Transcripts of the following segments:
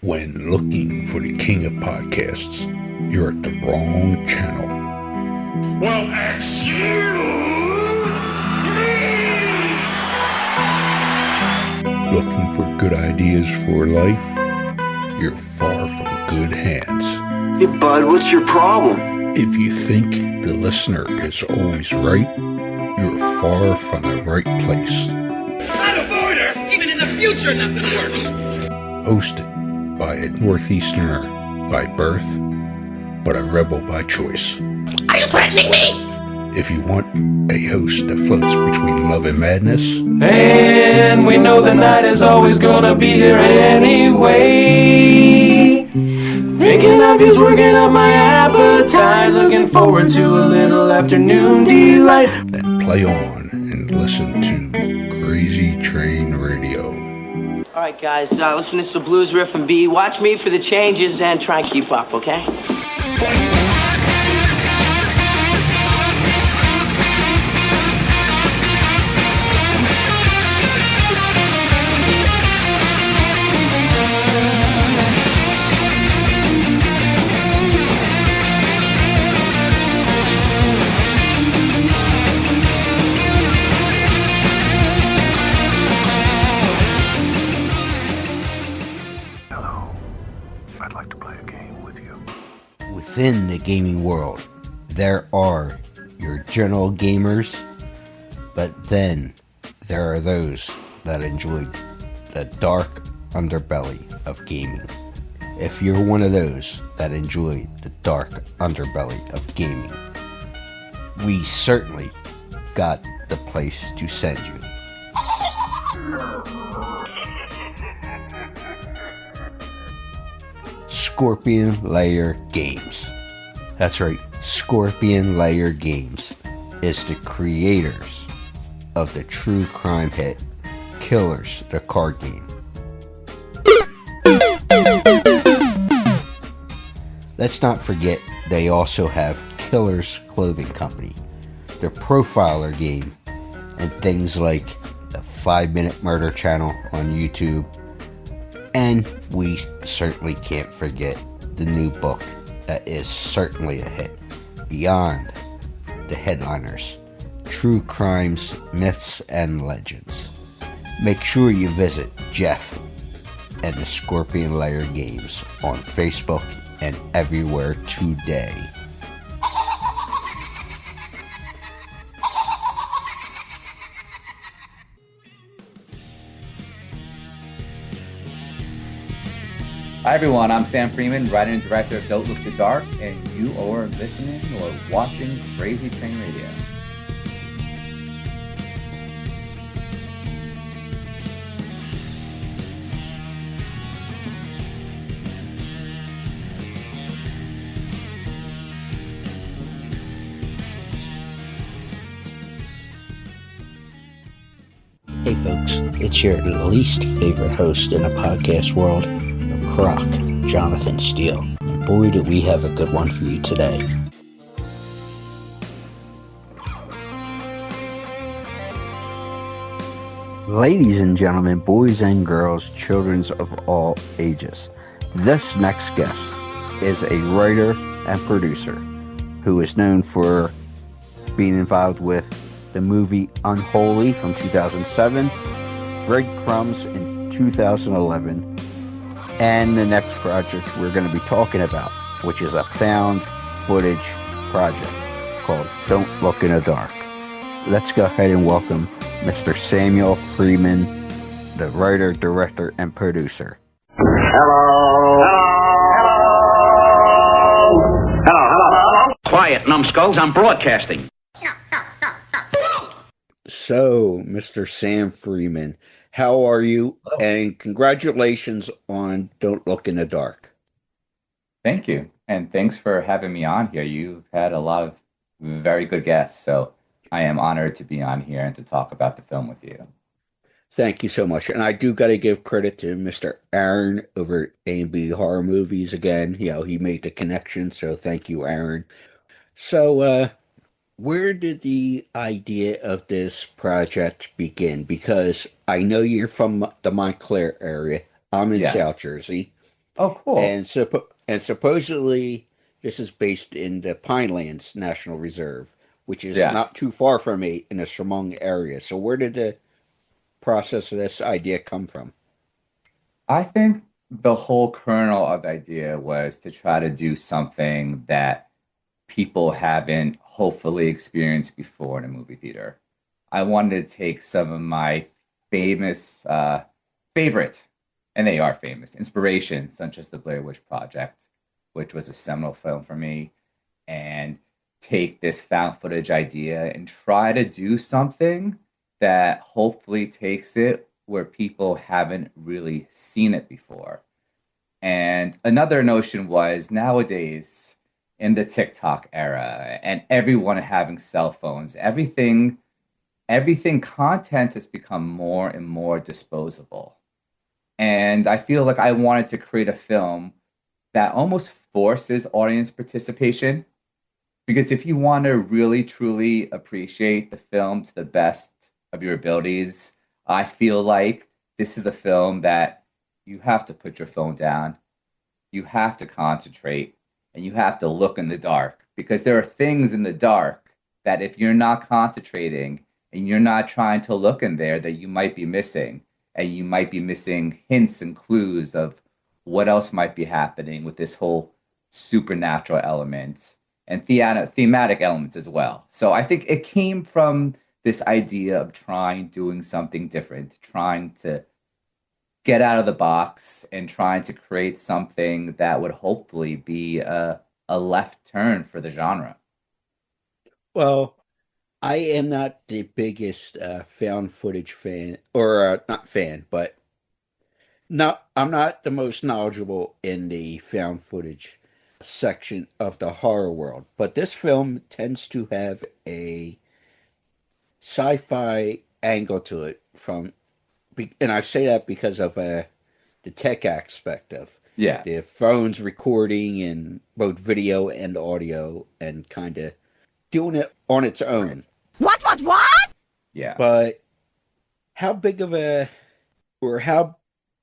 When looking for the king of podcasts, you're at the wrong channel. Well, excuse me! Looking for good ideas for life? You're far from good hands. Hey, bud, what's your problem? If you think the listener is always right, you're far from the right place. Out of order! Even in the future, nothing works! Hosted by a Northeasterner by birth, but a rebel by choice. Are you threatening me? If you want a host that floats between love and madness, and we know the night is always gonna be here anyway. Thinking of you's working up my appetite. Looking forward to a little afternoon delight. then play on and listen to Crazy Train Radio. All right, guys, listen to this blues riff and B. Watch me for the changes and try and keep up, okay? Within the gaming world, there are your general gamers, but then there are those that enjoy the dark underbelly of gaming. If you're one of those that enjoy the dark underbelly of gaming, we certainly got the place to send you. Scorpion Lair Games. That's right, Scorpion Lair Games is the creators of the true crime hit Killers, the card game. Let's not forget they also have Killers Clothing Company, the profiler game, and things like the 5-Minute Murder channel on YouTube. And we certainly can't forget the new book that is certainly a hit, Beyond the Headliners, True Crimes, Myths, and Legends. Make sure you visit Jeff and the Scorpion Lair Games on Facebook and everywhere today. Hi everyone, I'm Sam Freeman, writer and director of Don't Look the Dark, and you are listening or watching Crazy Train Radio. Hey folks, it's your least favorite host in the podcast world, Croc, Jonathan Steele. And boy, do we have a good one for you today. Ladies and gentlemen, boys and girls, children of all ages, this next guest is a writer and producer who is known for being involved with the movie Unholy from 2007, BreadCrumbs in 2011, and the next project we're going to be talking about, which is a found footage project called Don't Look in the Dark. Let's go ahead and welcome Mr. Samuel Freeman, the writer, director, and producer. Hello. Quiet, numbskulls, I'm broadcasting. So, Mr. Sam Freeman, how are you? Hello. And congratulations on Don't Look in the Dark. Thank you, and thanks for having me on here. You've had a lot of very good guests, so I am honored to be on here and to talk about the film with you. Thank you so much. And I do got to give credit to Mr. Aaron over at A&B Horror Movies again. You know, he made the connection, so thank you, Aaron. So, where did the idea of this project begin? Because I know you're from the Montclair area. I'm in Yes. South Jersey. Oh, cool. And supposedly this is based in the Pinelands National Reserve, which is not Yes. too far from me in a Chemung area. So where did the process of this idea come from? I think the whole kernel of the idea was to try to do something that people haven't hopefully experienced before in a movie theater. I wanted to take some of my famous, favorite, and they are famous, inspirations, such as the Blair Witch Project, which was a seminal film for me, and take this found footage idea and try to do something that hopefully takes it where people haven't really seen it before. And another notion was nowadays in the TikTok era and everyone having cell phones, everything content has become more and more disposable. And I feel like I wanted to create a film that almost forces audience participation because if you want to really truly appreciate the film to the best of your abilities, I feel like this is a film that you have to put your phone down, you have to concentrate, and you have to look in the dark because there are things in the dark that if you're not concentrating and you're not trying to look in there that you might be missing and you might be missing hints and clues of what else might be happening with this whole supernatural element and thematic elements as well. So I think it came from this idea of doing something different, trying to get out of the box and trying to create something that would hopefully be a left turn for the genre. Well, I am not the biggest found footage fan, or not fan, but I'm not the most knowledgeable in the found footage section of the horror world. But this film tends to have a sci-fi angle to it and I say that because of the tech aspect of the Yes. phones recording in both video and audio and kind of doing it on its own. What? Yeah. But how big of a or how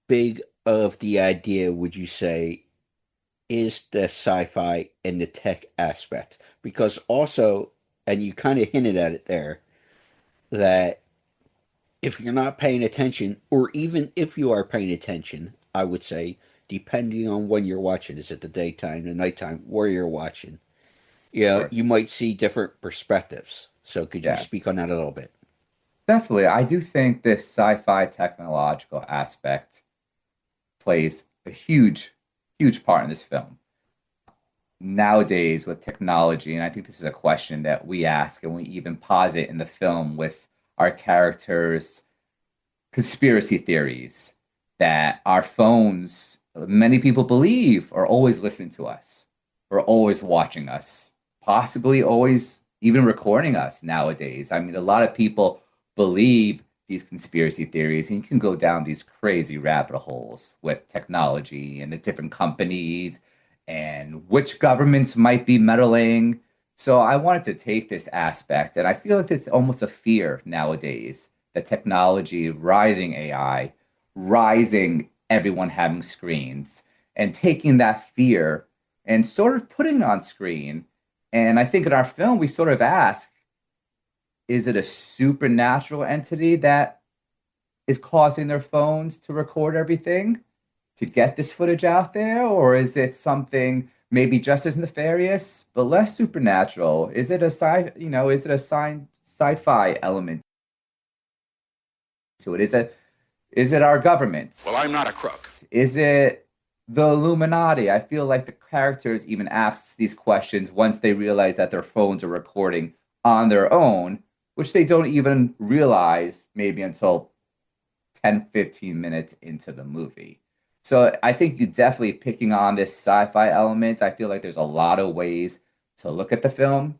big of the idea would you say is the sci-fi and the tech aspect? Because also, and you kind of hinted at it there, that if you're not paying attention, or even if you are paying attention, I would say, depending on when you're watching, is it the daytime, the nighttime, where you're watching, Of you course. might see different perspectives. So could you speak Yes. on that a little bit? Definitely. I do think this sci-fi technological aspect plays a huge, huge part in this film. Nowadays, with technology, and I think this is a question that we ask and we even posit in the film with our characters' conspiracy theories that our phones, many people believe, are always listening to us, or always watching us, possibly always even recording us nowadays. I mean, a lot of people believe these conspiracy theories, and you can go down these crazy rabbit holes with technology and the different companies and which governments might be meddling. So I wanted to take this aspect, and I feel like it's almost a fear nowadays the technology, rising AI, rising everyone having screens, and taking that fear and sort of putting it on screen. And I think in our film, we sort of ask, is it a supernatural entity that is causing their phones to record everything to get this footage out there? Or is it something maybe just as nefarious, but less supernatural? Is it a is it a sci-fi element to it? Is it our government? Well, I'm not a crook. Is it the Illuminati? I feel like the characters even ask these questions once they realize that their phones are recording on their own, which they don't even realize maybe until 10, 15 minutes into the movie. So I think you definitely picking on this sci-fi element. I feel like there's a lot of ways to look at the film,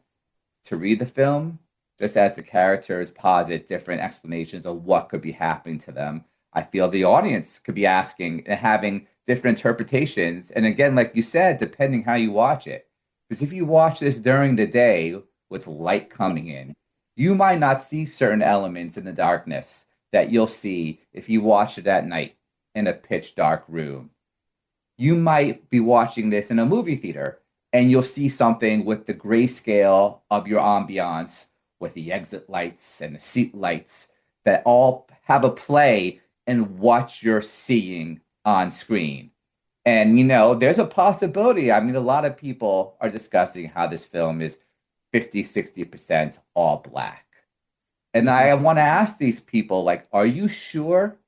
to read the film, just as the characters posit different explanations of what could be happening to them. I feel the audience could be asking and having different interpretations. And again, like you said, depending how you watch it. Because if you watch this during the day with light coming in, you might not see certain elements in the darkness that you'll see if you watch it at night in a pitch dark room. you might be watching this in a movie theater and you'll see something with the grayscale of your ambiance with the exit lights and the seat lights that all have a play in what you're seeing on screen. And, there's a possibility. I mean, a lot of people are discussing how this film is 50, 60% all black. And I want to ask these people, like, are you sure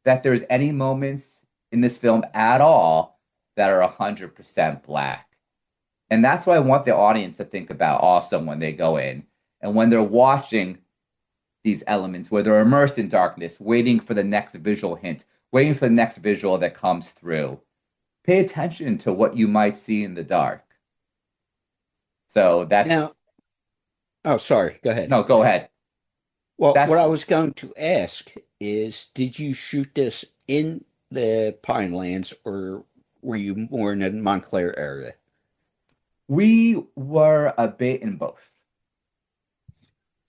that there's any moments in this film at all that are 100% black? And that's what I want the audience to think about also when they go in. And when they're watching these elements, where they're immersed in darkness, waiting for the next visual hint, waiting for the next visual that comes through, pay attention to what you might see in the dark. So that's... Now, oh, sorry. Go ahead. No, go ahead. Well, what I was going to ask is, did you shoot this in the Pinelands, or were you more in the Montclair area? We were a bit in both.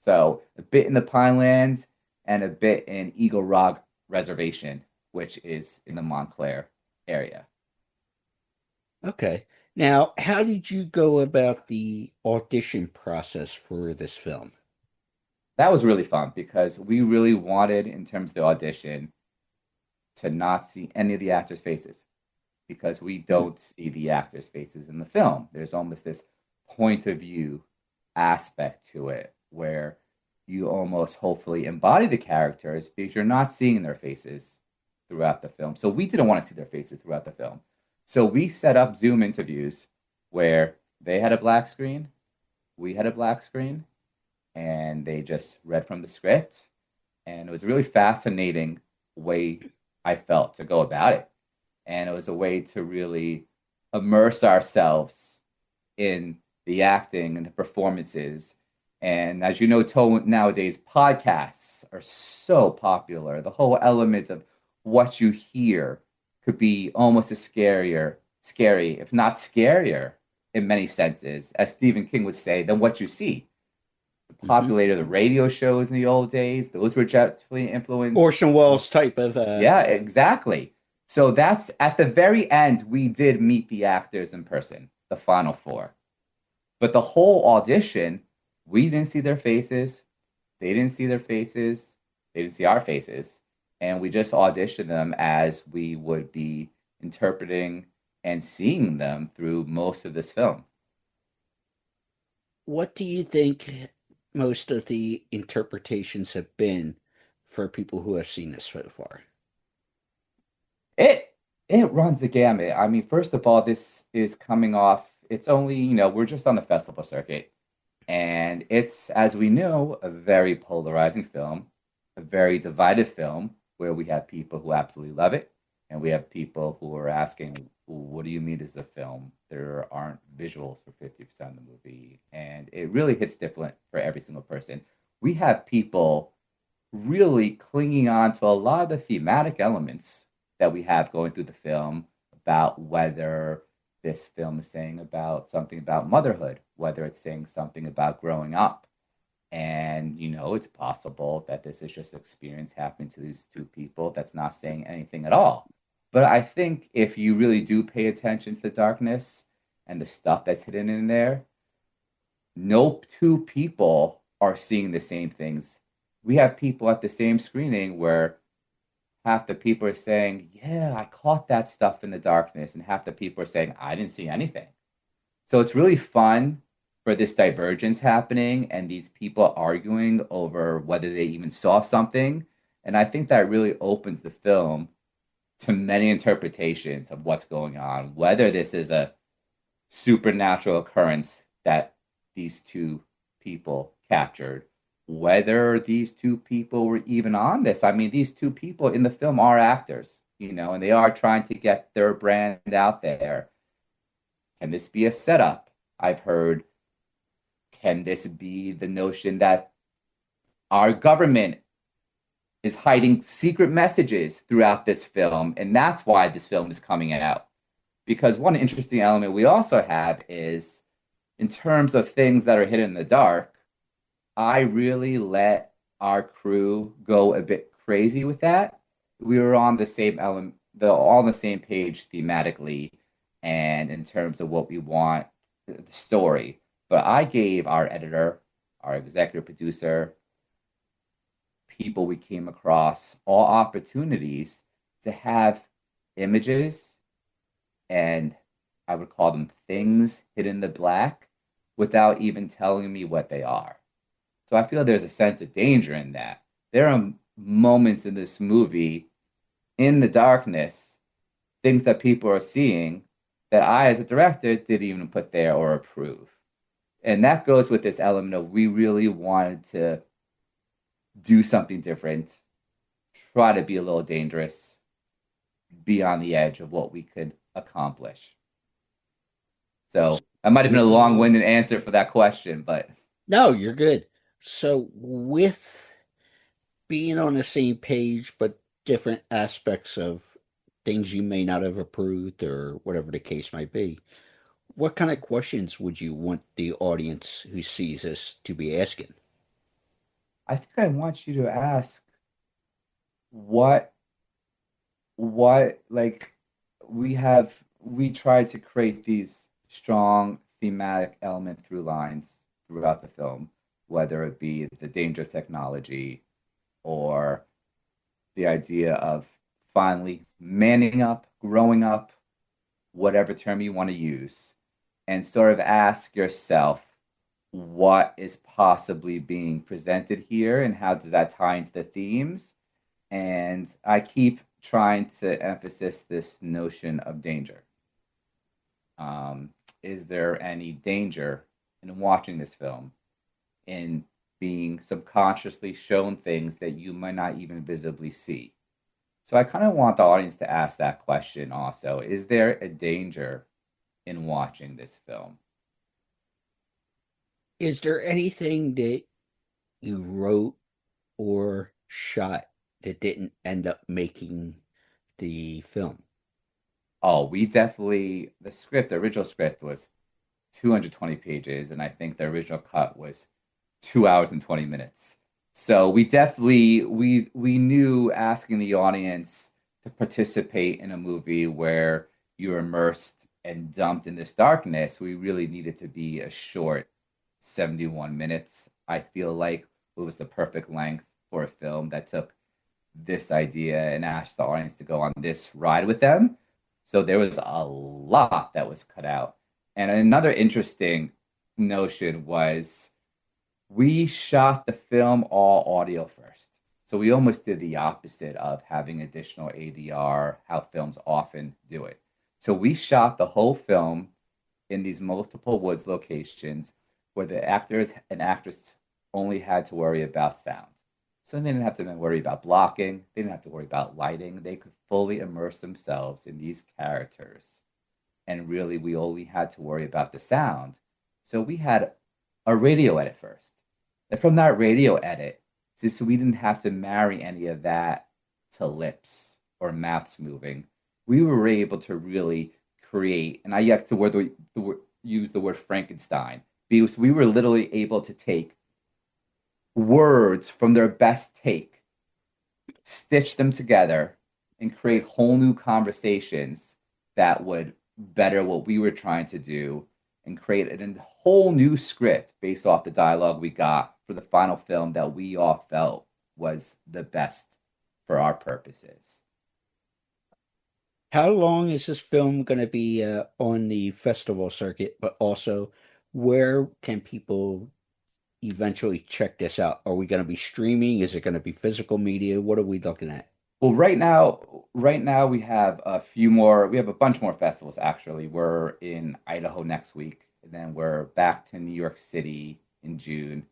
So a bit in the Pinelands and a bit in Eagle Rock Reservation, which is in the Montclair area. Okay. Now, how did you go about the audition process for this film? That was really fun because we really wanted, in terms of the audition, to not see any of the actors' faces, because we don't see the actors' faces in the film. There's almost this point of view aspect to it where you almost hopefully embody the characters because you're not seeing their faces throughout the film. So we didn't want to see their faces throughout the film. So we set up Zoom interviews where they had a black screen, we had a black screen, and they just read from the script. And it was a really fascinating way, I felt, to go about it. And it was a way to really immerse ourselves in the acting and the performances. And as you know, nowadays, podcasts are so popular. The whole element of what you hear could be almost as scary, if not scarier, in many senses, as Stephen King would say, than what you see. The populated the radio shows in the old days, those were definitely influenced. Orson Welles type of... Yeah, exactly. So that's, at the very end, we did meet the actors in person, the final four. But the whole audition, we didn't see their faces. They didn't see their faces. They didn't see our faces. And we just auditioned them as we would be interpreting and seeing them through most of this film. What do you think most of the interpretations have been for people who have seen this so far? It runs the gamut. I mean, first of all, this is coming off, it's only, we're just on the festival circuit. And it's, as we know, a very polarizing film, a very divided film, where we have people who absolutely love it, and we have people who are asking, what do you mean this is a film? There aren't visuals for 50% of the movie. And it really hits different for every single person. We have people really clinging on to a lot of the thematic elements that we have going through the film, about whether this film is saying about something about motherhood, whether it's saying something about growing up. And, it's possible that this is just an experience happening to these two people that's not saying anything at all. But I think if you really do pay attention to the darkness and the stuff that's hidden in there, no two people are seeing the same things. We have people at the same screening where half the people are saying, yeah, I caught that stuff in the darkness. And half the people are saying, I didn't see anything. So it's really fun for this divergence happening and these people arguing over whether they even saw something. And I think that really opens the film to many interpretations of what's going on, whether this is a supernatural occurrence that these two people captured, whether these two people were even on this. I mean, these two people in the film are actors, and they are trying to get their brand out there. Can this be a setup? I've heard, can this be the notion that our government is hiding secret messages throughout this film, and that's why this film is coming out? Because one interesting element we also have is, in terms of things that are hidden in the dark, I really let our crew go a bit crazy with that. We were on the same they're all on the same page thematically and in terms of what we want the story. But I gave our editor, our executive producer, people we came across all opportunities to have images and I would call them things hidden in the black without even telling me what they are. So I feel there's a sense of danger in that. There are moments in this movie in the darkness, things that people are seeing that I, as a director, didn't even put there or approve. And that goes with this element of we really wanted to do something different, try to be a little dangerous, be on the edge of what we could accomplish. So that might have been a long-winded answer for that question, but No, you're good. So with being on the same page, but different aspects of things you may not have approved or whatever the case might be, what kind of questions would you want the audience who sees this to be asking? I think I want you to ask what like we try to create these strong thematic element through lines throughout the film, whether it be the danger of technology or the idea of finally manning up, growing up, whatever term you want to use, and sort of ask yourself what is possibly being presented here and how does that tie into the themes. And I keep trying to emphasize this notion of danger. Is there any danger in watching this film, in being subconsciously shown things that you might not even visibly see? So I kind of want the audience to ask that question also. Is there a danger in watching this film? Is there anything that you wrote or shot that didn't end up making the film? Oh, we definitely, the original script was 220 pages, and I think the original cut was 2 hours and 20 minutes. So we definitely, we knew asking the audience to participate in a movie where you're immersed and dumped in this darkness, we really needed to be a short 71 minutes. I feel like it was the perfect length for a film that took this idea and asked the audience to go on this ride with them. So there was a lot that was cut out. And another interesting notion was we shot the film all audio first. So we almost did the opposite of having additional ADR, how films often do it. So we shot the whole film in these multiple woods locations where the actors and actresses only had to worry about sound. So they didn't have to worry about blocking. They didn't have to worry about lighting. They could fully immerse themselves in these characters. And really, we only had to worry about the sound. So we had a radio edit first. And from that radio edit, since we didn't have to marry any of that to lips or mouths moving, we were able to really create, and I like to use the word Frankenstein, because we were literally able to take words from their best take, stitch them together, and create whole new conversations that would better what we were trying to do and create a whole new script based off the dialogue we got for the final film that we all felt was the best for our purposes. How long is this film going to be on the festival circuit? But also, where can people eventually check this out? Are we going to be streaming? Is it going to be physical media? What are we looking at? Well, right now we have a few more. We have a bunch more festivals actually. We're in Idaho next week, and then we're back to New York City in June.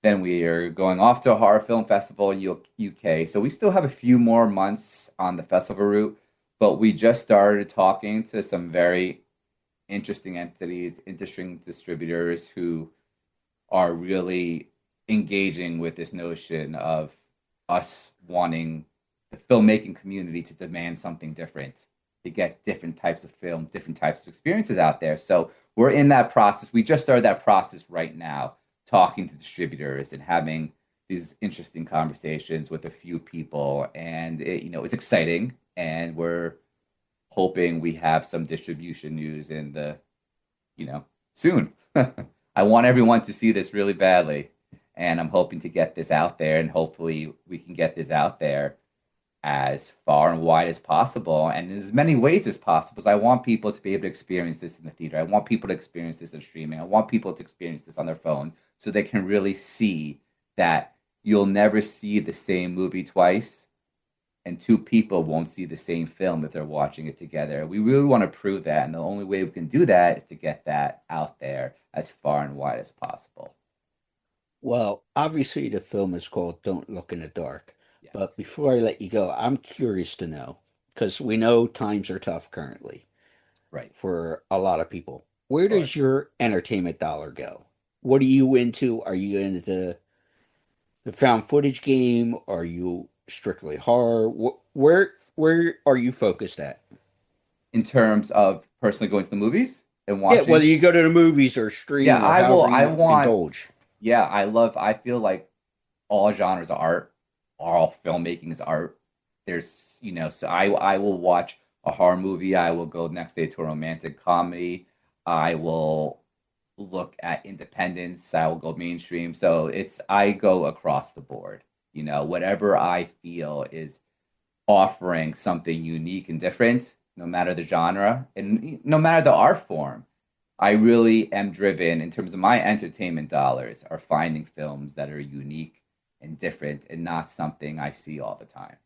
Then we are going off to a horror film festival in UK. So we still have a few more months on the festival route, but we just started talking to some very interesting entities, interesting distributors who are really engaging with this notion of us wanting the filmmaking community to demand something different, to get different types of film, different types of experiences out there. So we're in that process. We just started that process right now, talking to distributors and having these interesting conversations with a few people. And it's exciting, and we're hoping we have some distribution news in the, soon. I want everyone to see this really badly, and I'm hoping to get this out there, and hopefully we can get this out there as far and wide as possible and in as many ways as possible. Because I want people to be able to experience this in the theater. I want people to experience this in streaming. I want people to experience this on their phone so they can really see that you'll never see the same movie twice, and two people won't see the same film if they're watching it together. We really want to prove that, and the only way we can do that is to get that out there as far and wide as possible. Well, obviously the film is called Don't Look in the Dark. Yes. But before I let you go, I'm curious to know, because we know times are tough currently, right, for a lot of people. Where does your entertainment dollar go? What are you into? Are you into the found footage game? Are you strictly horror? Where are you focused at? In terms of personally going to the movies and watching? Yeah, whether you go to the movies or stream, or I want indulge. Yeah, I feel like all genres of art, all filmmaking is art. There's, so I will watch a horror movie. I will go next day to a romantic comedy. I will look at independence. I will go mainstream. So I go across the board. Whatever I feel is offering something unique and different, no matter the genre and no matter the art form. I really am driven in terms of my entertainment dollars are finding films that are unique and different and not something I see all the time.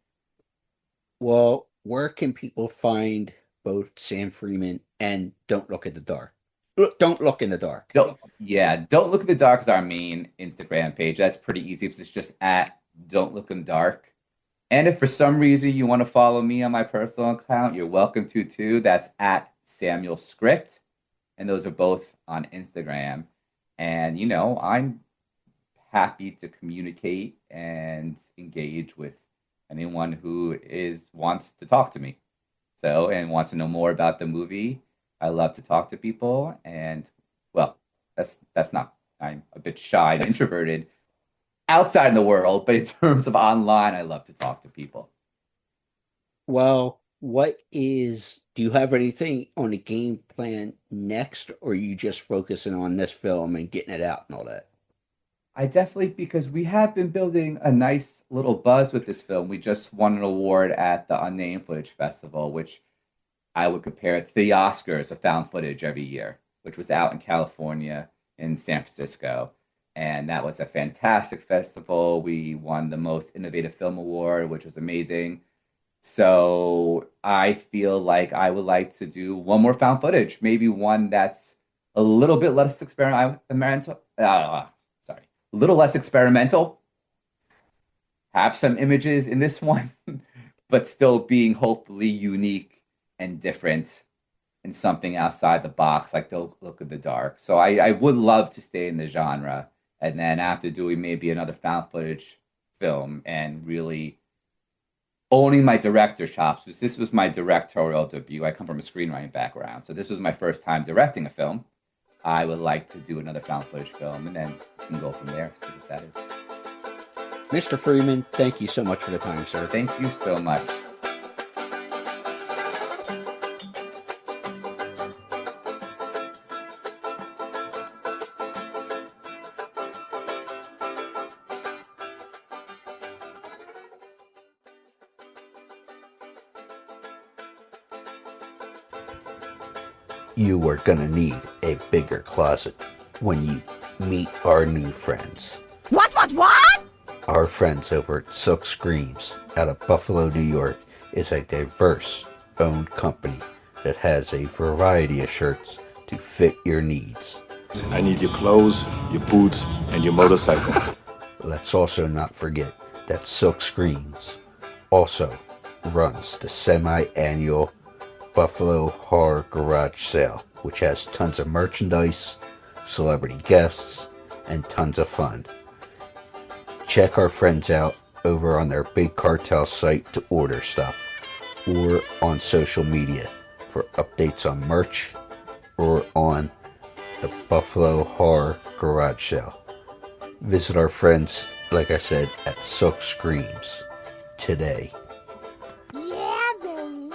Well, where can people find both Sam Freeman and Don't Look in the Dark? Don't Look in the Dark. Don't Look in the Dark is our main Instagram page. That's pretty easy because it's just at Don't Look in the Dark. And if for some reason you want to follow me on my personal account, you're welcome to too. That's at Samuel Script. And those are both on Instagram. And, I'm happy to communicate and engage with anyone who wants to talk to me. And wants to know more about the movie. I love to talk to people. And, well, that's not, I'm a bit shy and introverted outside in the world. But in terms of online, I love to talk to people. Well, do you have anything on the game plan next, or are you just focusing on this film and getting it out and all that? I definitely, because we have been building a nice little buzz with this film. We just won an award at the Unnamed Footage Festival, which I would compare it to the Oscars of found footage every year, which was out in California and San Francisco. And that was a fantastic festival. We won the Most Innovative Film Award, which was amazing. So I feel like I would like to do one more found footage, maybe one that's a little bit less experimental. Have some images in this one, but still being hopefully unique and different and something outside the box, like Don't Look in the Dark. So I would love to stay in the genre, and then after doing maybe another found footage film and really owning my director chops, because this was my directorial debut. I come from a screenwriting background, so this was my first time directing a film. I would like to do another found footage film, and then we can go from there, see what that is. Mr. Freeman, thank you so much for the time, sir. Thank you so much. You are going to need a bigger closet when you meet our new friends. What? Our friends over at Silk Screams out of Buffalo, New York is a diverse owned company that has a variety of shirts to fit your needs. I need your clothes, your boots, and your motorcycle. Let's also not forget that Silk Screams also runs the semi-annual Buffalo Horror Garage Sale, which has tons of merchandise, celebrity guests, and tons of fun. Check our friends out over on their Big Cartel site to order stuff, or on social media for updates on merch, or on the Buffalo Horror Garage Sale. Visit our friends, like I said, at Silk Screams today. Yeah, baby.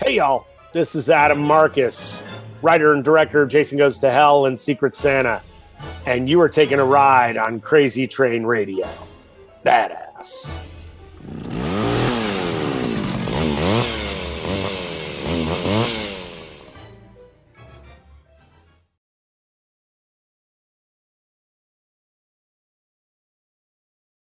Hey, y'all. This is Adam Marcus, writer and director of Jason Goes to Hell and Secret Santa. And you are taking a ride on Crazy Train Radio. Badass.